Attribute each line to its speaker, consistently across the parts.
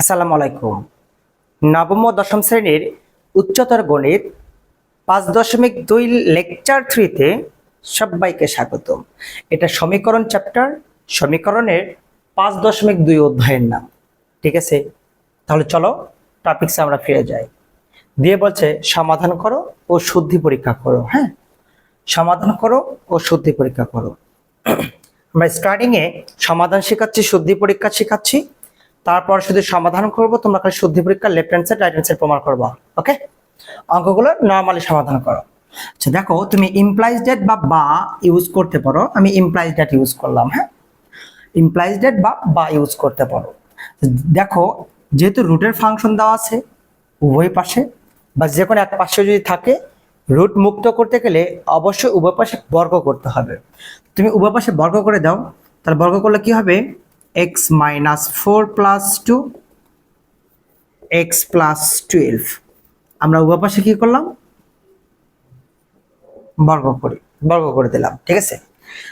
Speaker 1: আসসালামু আলাইকুম। নবম ও দশম শ্রেণীর উচ্চতর গণিত 5.2 লেকচার 3-তে সবাইকে স্বাগতম। এটা সমীকরণ চ্যাপ্টার, সমীকরণের 5.2 অধ্যায়ের নাম। ঠিক আছে, তাহলে চলো টপিকসে আমরা ফিরে যাই। দিয়ে বলছে সমাধান করো ও শুদ্ধি পরীক্ষা করো। হ্যাঁ, সমাধান করো ও শুদ্ধি পরীক্ষা করো। আমরা স্টার্টিং এ সমাধান শেখাচ্ছি, শুদ্ধি পরীক্ষা শেখাচ্ছি, তারপর শুধু সমাধান করব। তোমরা খালি শুদ্ধি পরীক্ষা left hand side right hand side প্রমাণ করবা। ওকে, অঙ্কগুলো নরমালি সমাধান করো। আচ্ছা দেখো, তুমি ইমপ্লাইজ ডেট বা ইউজ করতে পারো। আমি ইমপ্লাইজ ডেট ইউজ করলাম। হ্যাঁ, ইমপ্লাইজ ডেট বা ইউজ করতে পারো। দেখো, যেহেতু রুটের ফাংশন দেওয়া আছে উভয় পাশে বা যে কোনো এক পাশে যদি থাকে, রুট মুক্ত করতে গেলে অবশ্যই উভয় পাশে বর্গ করতে হবে। তুমি উভয় পাশে বর্গ করে দাও, তাহলে বর্গ করলে কি হবে? x - 4 + 2 x + 12। আমরা উভয় পাশে কি করলাম? বর্গ করে দিলাম। ঠিক আছে,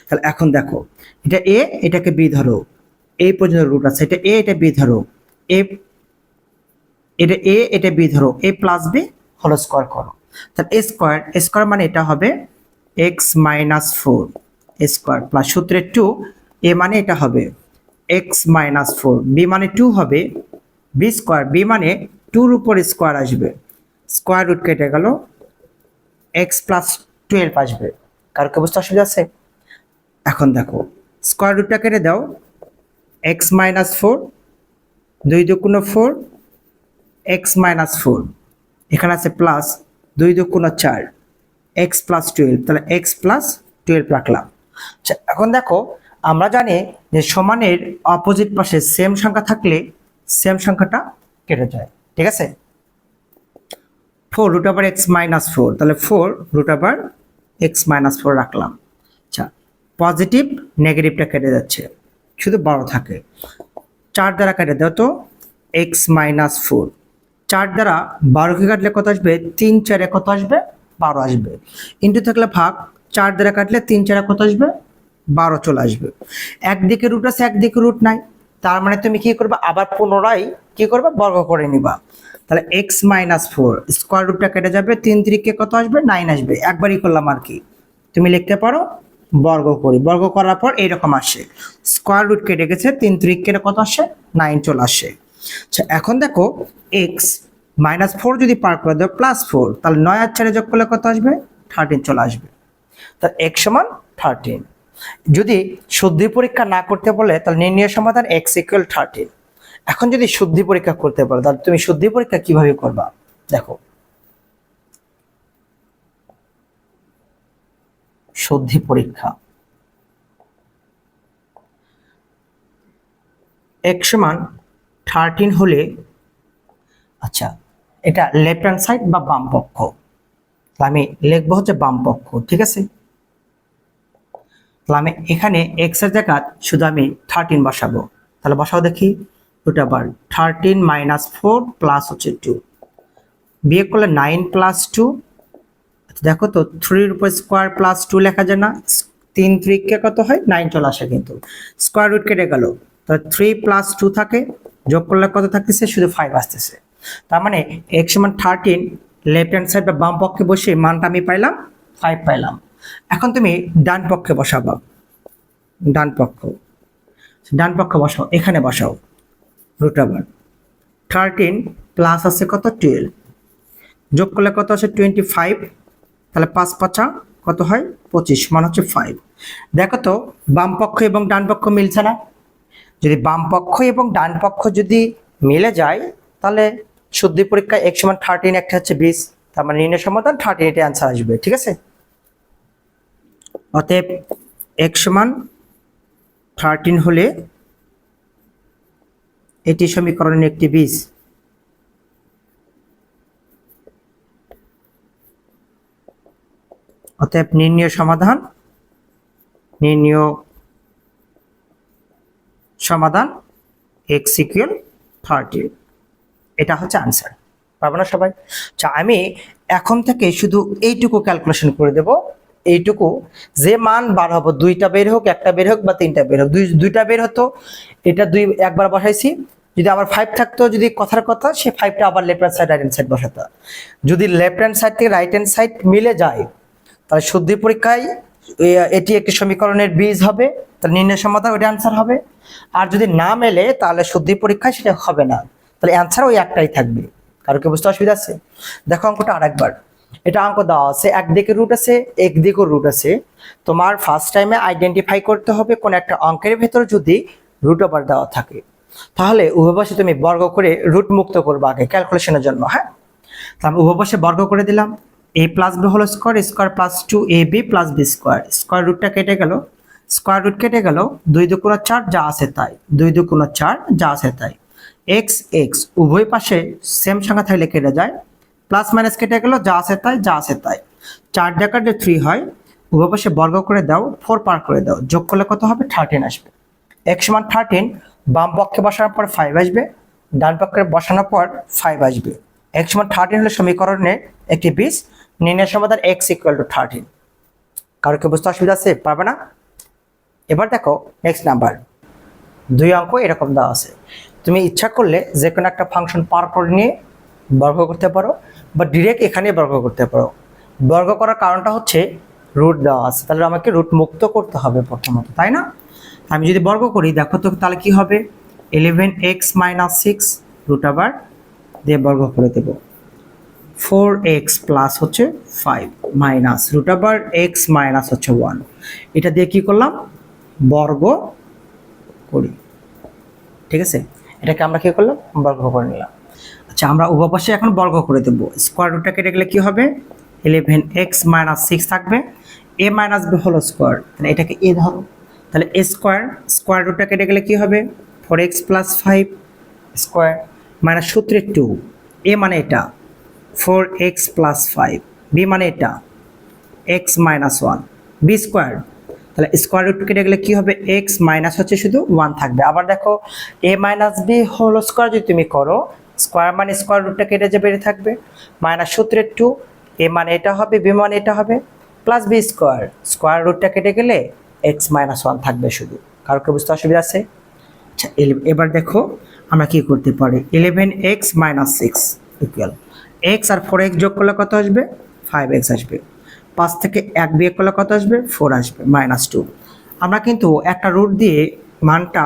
Speaker 1: তাহলে এখন দেখো, এটা a, এটাকে b ধরো, এই পর্যন্ত রুট আছে। এটা a, এটা b ধরো, এটা a, এটা b ধরো, a + b হোল স্কয়ার করো। তাহলে a স্কয়ার মানে এটা হবে x - 4 স্কয়ার প্লাস সূত্রে 2, a মানে এটা হবে x - 4, b মানে 2 হবে b স্কয়ার, b মানে 2 এর উপর স্কয়ার আসবে, স্কয়ার রুট কেটে গেল, x + 12 আসবে। কার কি বুঝতে অসুবিধা আছে? এখন দেখো, স্কয়ার রুটটা কেটে দাও, x - 4 2 × 4 x - 4, এখানে আছে প্লাস 2 × 4 x + 12, তাহলে x + 12 রাখলাম। আচ্ছা এখন দেখো, আমরা জানি যে সমানের অপোজিট পাশে সেম সংখ্যা থাকলে সেম সংখ্যাটা কেটে যায়। ঠিক আছে, 4 √x - 4, তাহলে 4 √x - 4 রাখলাম। আচ্ছা, পজিটিভ নেগেটিভটা কেটে যাচ্ছে, শুধু 12 থাকে। 4 দ্বারা কেটে দাও তো, x - 4, 4 দ্বারা 12কে কাটলে কত আসবে? 3 × 4 কত আসবে? 12 আসবে। ইন্টু থাকলে ভাগ, 4 দ্বারা কাটলে 3 × 4 কত আসবে? 12 চলে আসবে। একদিকে রুট আছে, একদিকে রুট নাই, তার মানে তুমি কি করবে? আবার পুনরায় কি করবে? বর্গ করে নিবা। তাহলে x - 4 স্কয়ার রুটটা কেটে যাবে, 3 3 কত আসবে? 9 আসবে। একবারই করলাম আর কি। তুমি লিখতে পারো বর্গ করি, বর্গ করার পর এইরকম আসে, স্কয়ার রুট কেটে গেছে, 3 3 কত আসে? 9 চলে আসে। আচ্ছা এখন দেখো, x - 4 যদি পার করে দাও +4, তাহলে 9 আর 4 যোগ করলে কত আসবে? 13 চলে আসবে। তাহলে x = 13। যদি শুদ্ধি পরীক্ষা না করতে বলে তাহলে নির্ণয় সমাধান x = 13। এখন যদি শুদ্ধি পরীক্ষা করতে পারো, তাহলে তুমি শুদ্ধি পরীক্ষা কিভাবে করবা? দেখো, শুদ্ধি পরীক্ষা x = 13 হলে, আচ্ছা এটা লেফট হ্যান্ড সাইড বা বাম পক্ষ, তাহলে আমি লিখবো হচ্ছে বাম পক্ষ। ঠিক আছে, তাহলে আমি এখানে x এর জায়গায় শুধু আমি 13 বসাবো। তাহলে বসাও দেখি, রুট আবার 13 - 4 প্লাস হচ্ছে 2, বিয়োগ করলে 9 + 2। দেখো তো, 3 এর উপর স্কয়ার প্লাস 2 লেখা যায় না? 3 3 কত হয়? 9 চলে আসে, কিন্তু স্কয়ার রুট কেটে গেল, তাহলে 3 + 2 থাকে, যোগ করলে কত থাকতেছে? শুধু 5 আসতেছে। তার মানে x = 13 লেফট হ্যান্ড সাইড বা বাম পক্ষে বসে মানটা আমি পাইলাম 5 পাইলাম। এখন তুমি ডান পক্ষে বসাবা, ডান পক্ষ বসাও, এখানে বসাও, রুট আবার 13 প্লাস আছে কত? 12, যোগ করলে কত আসে? 25, তাহলে 5 5 কত হয়? 25, মান হচ্ছে 5। দেখো তো, বাম পক্ষ এবং ডান পক্ষ মিলছে না? যদি বাম পক্ষ এবং ডান পক্ষ যদি মিলে যায়, তাহলে শুদ্ধি পরীক্ষায় x = 13, একটা হচ্ছে 20, তার মানে নির্ণয় সমাধান 13, এটা অ্যান্সার আসবে। ঠিক আছে, অতএব x = 13 হলে এটি সমীকরণের একটি বীজ। অতএব নির্ণয় সমাধান x = 13, এটা হচ্ছে আনসার। পারবো না সবাই? আচ্ছা, আমি এখন থেকে শুধু এইটুকু ক্যালকুলেশন করে দেব। এইটুকু যে মান বার হবো, 2টা বের হোক, একটা বের হোক বা 3টা বের হোক, 2টা বের হতো, এটা 2 একবার বসাইছি, যদি আবার 5 থাকতো, যদি কথার কথা সে 5টা আবার left hand side right hand side বসাতো। যদি লেফট হ্যান্ড সাইড থেকে রাইট হ্যান্ড সাইড মিলে যায় তাহলে শুদ্ধি পরীক্ষায় এটি একটি সমীকরণের বীজ হবে, তাহলে নির্ণয় সমাধান ওইটা অ্যান্সার হবে। আর যদি না মেলে তাহলে শুদ্ধি পরীক্ষায় সেটা হবে না, তাহলে অ্যান্সার ওই একটাই থাকবে। কারো কি বুঝতে অসুবিধা আছে? দেখো অঙ্কটা আরেকবার। এটা অঙ্ক দেওয়া আছে, একদিকে রুট আছে একদিকেও রুট আছে। তোমার ফার্স্ট টাইমে আইডেন্টিফাই করতে হবে কোন একটা অঙ্কের ভেতর যদি রুট ওভার দেওয়া থাকে, তাহলে উভয় পাশে তুমি বর্গ করে রুট মুক্ত করবে আগে ক্যালকুলেশনের জন্য। হ্যাঁ, তাহলে উভয় পাশে বর্গ করে দিলাম। a plus B whole square, square plus 2ab plus B square, square রুটটা কেটে গেল, স্কোয়ার রুট কেটে গেল, 2 দুগুণ 4 যা আছে তাই, 2 দুগুণ 4 যা আছে তাই। এক্স এক্স উভয় পাশে সেম সংখ্যা থাকলে কেটে যায়, প্লাস মাইনাস কেটে গেল, যা আছে তাই যা আছে তাই। 4 দিয়ে কাটলে 3 হয়, উভয় পাশে বর্গ করে দাও, 4 পার করে দাও, যোগ করলে কত হবে? 13 আসবে। x সমান 13, বাম পক্ষে বসানোর পর 5 আসবে, ডান পক্ষে বসানোর পর 5 আসবে। x সমান 13 হলে সমীকরণের একটি বীজ, নির্ণয় সমাধান x ইকুয়াল টু 13। কারো কি বুঝতে অসুবিধা আছে? পারবে না? এবার দেখো নেক্সট নাম্বার, 2 অঙ্ক এরকম দেওয়া আছে। তুমি ইচ্ছা করলে যে কোনো একটা ফাংশন পার করে নিয়ে বর্গ করতে পারো, বা ডিরেক্ট এখানে বর্গ করতে পারো। বর্গ করার কারণটা হচ্ছে রুট দেওয়া আছে, তাহলে আমাকে রুট মুক্ত করতে হবে প্রথমত, তাই না? আমি যদি বর্গ করি দেখো তো তাহলে কি হবে? 11x - 6 রুট আবার দিয়ে বর্গ করে দেব, 4x প্লাস হচ্ছে 5 মাইনাস রুট আবার x মাইনাস হচ্ছে 1। এটা দিয়ে কি করলাম? বর্গ করি। ঠিক আছে, এটাকে আমরা কি করলাম? বর্গ করে নিলাম। আচ্ছা, আমরা উভয় পাশে এখন বর্গ করে দেব। স্কোয়ার রুটটা কেটে গেলে কি হবে? 11x - 6 থাকবে, a minus b whole square, তাহলে এটাকে a ধরো, তাহলে a স্কোয়ার, স্কোয়ার রুটটা কেটে গেলে কি হবে? 4x প্লাস 5 স্কোয়ার মাইনাস সূত্রে 2, a মানে এটা 4x প্লাস 5, b মানে এটা x মাইনাস 1, b স্কোয়ার, তাহলে স্কোয়ার রুট কেটে গেলে কি হবে? x মাইনাস হচ্ছে শুধু 1 থাকবে। আবার দেখো a minus b whole square যদি তুমি করো, স্কোয়ার মানে স্কোয়ার রুটটা কেটে যাবে, বেড়ে থাকবে, মাইনাস সূত্রের 2, a মানে এটা হবে, b মানে এটা হবে, প্লাস b স্কোয়ার, স্কোয়ার রুটটা কেটে গেলে x মাইনাস 1 থাকবে শুধু। কারো কি বুঝতে অসুবিধা আছে? আচ্ছা, এবার দেখো আমরা কি করতে পারি। 11x - 6 ইকুয়াল x আর 4x যোগ করলে কত আসবে? 5x আসবে। 5 থেকে 1 বিয়োগ করলে কত আসবে? 4 আসবে, -2। আমরা কিন্তু একটা রুট দিয়ে মানটা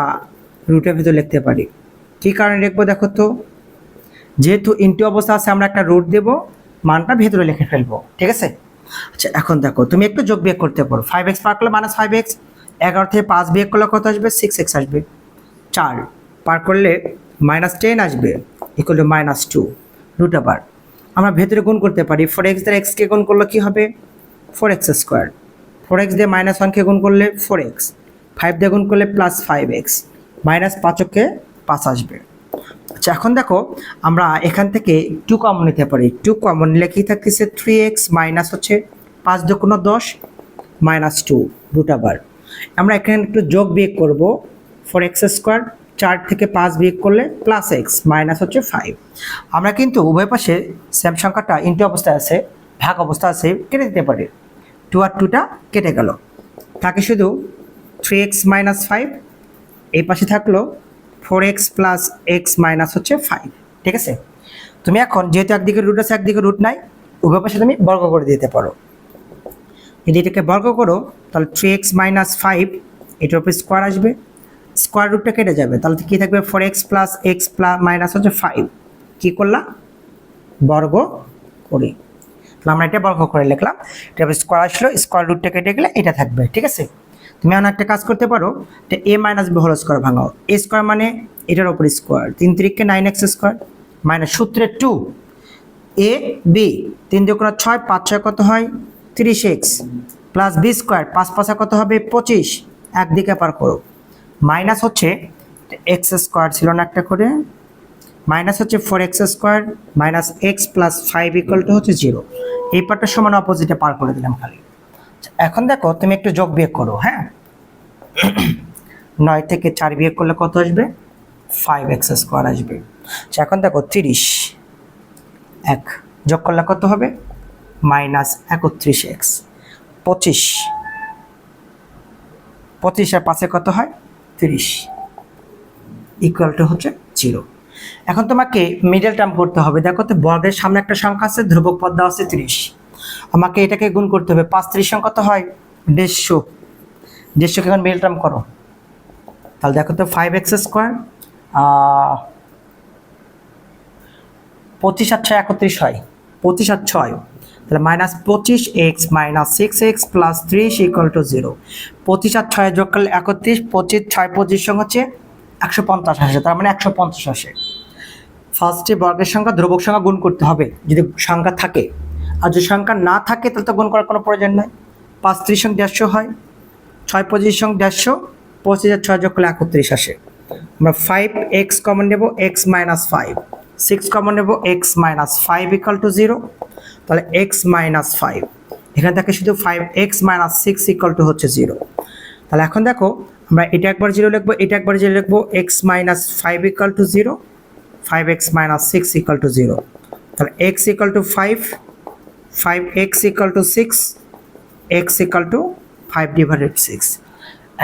Speaker 1: রুটের ভিতর লিখতে পারি। কি কারণে লিখবো দেখো তো? যেহেতু ইনটু অবস্থা আছে, আমরা একটা রুট দেব, মানটা ভেতরে লিখে ফেলবো। ঠিক আছে? আচ্ছা, এখন দেখো তুমি একটু যোগ বিয়োগ করতে পারো। 5x পার করলে -5x, 11 থেকে 5 বিয়োগ করলে কত আসবে? 6x আসবে। 4 পার করলে -10 আসবে, ইকুয়াল টু -2 রুট আবার। আমরা ভেতরে গুণ করতে পারি, 4x দ্বারা x কে গুণ করলে কি হবে? 4x স্কোয়ার, 4x দিয়ে -1 কে গুণ করলে 4x, 5 দিয়ে গুণ করলে প্লাস 5x, -5কে 5 আসবে। আচ্ছা, এখন দেখো আমরা এখান থেকে 2 কমন নিতে পারি। 2 কমন নিলে কি থাকতেছে? 3x মাইনাস হচ্ছে 5 দুগুণ 10 -2 রুট আবার। আমরা এখানে একটু যোগ বিয়োগ করব, 4x স্কোয়ার, 4 থেকে 5 বিয়োগ করলে প্লাস x মাইনাস হচ্ছে 5। আমরা কিন্তু উভয় পাশে সেম সংখ্যাটা ইনটু অবস্থায় আছে, ভাগ অবস্থা আছে, কেটে দিতে পারি। 2 আর 2টা কেটে গেল, থাকে শুধু 3x - 5, এই পাশে থাকলো 4x প্লাস x মাইনাস হচ্ছে 5। ঠিক আছে, তুমি এখন যেহেতু একদিকে রুট আছে একদিকে রুট নাই, উভয় পাশে তুমি বর্গ করে দিতে পারো। যদি এটাকে বর্গ করো তাহলে 3x - 5, এটার উপর স্কোয়ার আসবে, স্কোয়ার রুটটা কেটে যাবে, তাহলে কি থাকবে? 4x plus x plus minus হচ্ছে 5। কি করলাম? বর্গ করি। তাহলে আমরা এটা বর্গ করে লিখলাম, এটা স্কোয়ার আসলো, স্কোয়ার রুটটা কেটে গেলে এটা থাকবে। ঠিক আছে, তুমি এখন একটা কাজ করতে পারো, এটা a minus b whole square ভাঙাও। a স্কোয়ার মানে এটার উপর স্কোয়ার, 3 3 কে 9x স্কোয়ার মাইনাস সূত্রে 2 a b, 3 দুগুণ 6, 5 6 কত হয়? 30x প্লাস b স্কোয়ার, 5 5 কত হবে? 25, একদিকে পার করো, মাইনাস হচ্ছে এক্স স্কোয়ার ছিল না একটা করে, মাইনাস হচ্ছে 4x square minus x plus 5 equal to হচ্ছে 0। এই পার্টটা সমান অপোজিটে পার করে দিলাম খালি। এখন দেখো তুমি একটু যোগ বিয়োগ করো। হ্যাঁ, 9 থেকে 4 বিয়োগ করলে কত আসবে? 5x স্কোয়ার আসবে। এখন দেখো 30 1 যোগ করলে কত হবে? -31x, 25 25 আর 5 কত হয়? 30 ইকুয়াল টু হচ্ছে 0। এখন তোমাকে মিডল টার্ম করতে হবে। দেখো তো বর্গের সামনে একটা সংখ্যা আছে, ধ্রুবক পদ দেওয়া আছে 30, আমাকে এটাকে গুণ করতে হবে। 5 30 কত হয় 150, 150 এখন মিডল টার্ম করো। তাহলে দেখো তো 5x স্কোয়ার 25 আর 6 31 হয়, 25 আর 6, তাহলে -25x - 6x + 30 = 0। 25 আর 6 যোগ করলে 31, 25 6 25 হচ্ছে 150 আসে, তার মানে 150 আসে। ফার্স্টে বর্গের সংখ্যা ধ্রুবক সংখ্যা গুণ করতে হবে যদি সংখ্যা থাকে, আর যদি সংখ্যা না থাকে তাহলে তো গুণ করার কোনো প্রয়োজন নাই। 5 30 150 হয়, 6 25 150, 25 আর 6 যোগ করলে 31 আসে। আমরা 5x কমন নেব, x - 5, 6 কমন নেব, x - 5 = 0, তাহলে x - 5, এখানে থাকে শুধু 5x - 6 = হচ্ছে 0। তাহলে এখন দেখো আমরা এটা একবার 0 লিখবো, এটা একবার 0 লিখবো, x - 5 = 0, 5x - 6 = 0, তাহলে x = 5, 5x = 6, x = 5/6।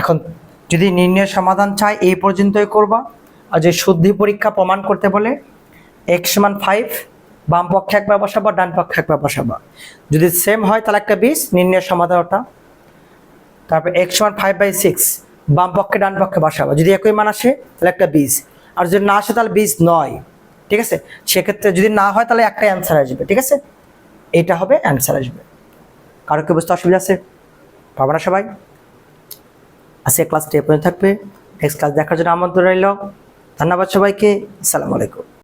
Speaker 1: এখন যদি নির্ণয়ের সমাধান চাই এই পর্যন্তই করবা, আর যে শুদ্ধি পরীক্ষা প্রমাণ করতে বলে x = 5 বাম পক্ষে একবার বসাবা, ডান পক্ষে একবার বসাবা, যদি সেম হয় তাহলে একটা 20 নির্ণয়ের সমাধান ওটা। তারপর x = 5/6 বাম পক্ষে ডান পক্ষে বসাবা, যদি একই মান আসে তাহলে একটা 20, আর যদি না আসে তাহলে 20 নয়। ঠিক আছে, সেক্ষেত্রে যদি না হয় তাহলে একটাই অ্যান্সার আসবে। ঠিক আছে, এটা হবে অ্যান্সার আসবে। কারো কি বুঝতে অসুবিধা আছে? পারবে না সবাই? আজকে ক্লাসটি এ পর্যন্ত থাকবে, নেক্সট ক্লাস দেখার জন্য আমন্ত্রণ রইল। ধন্যবাদ সবাইকে, আসসালামু আলাইকুম।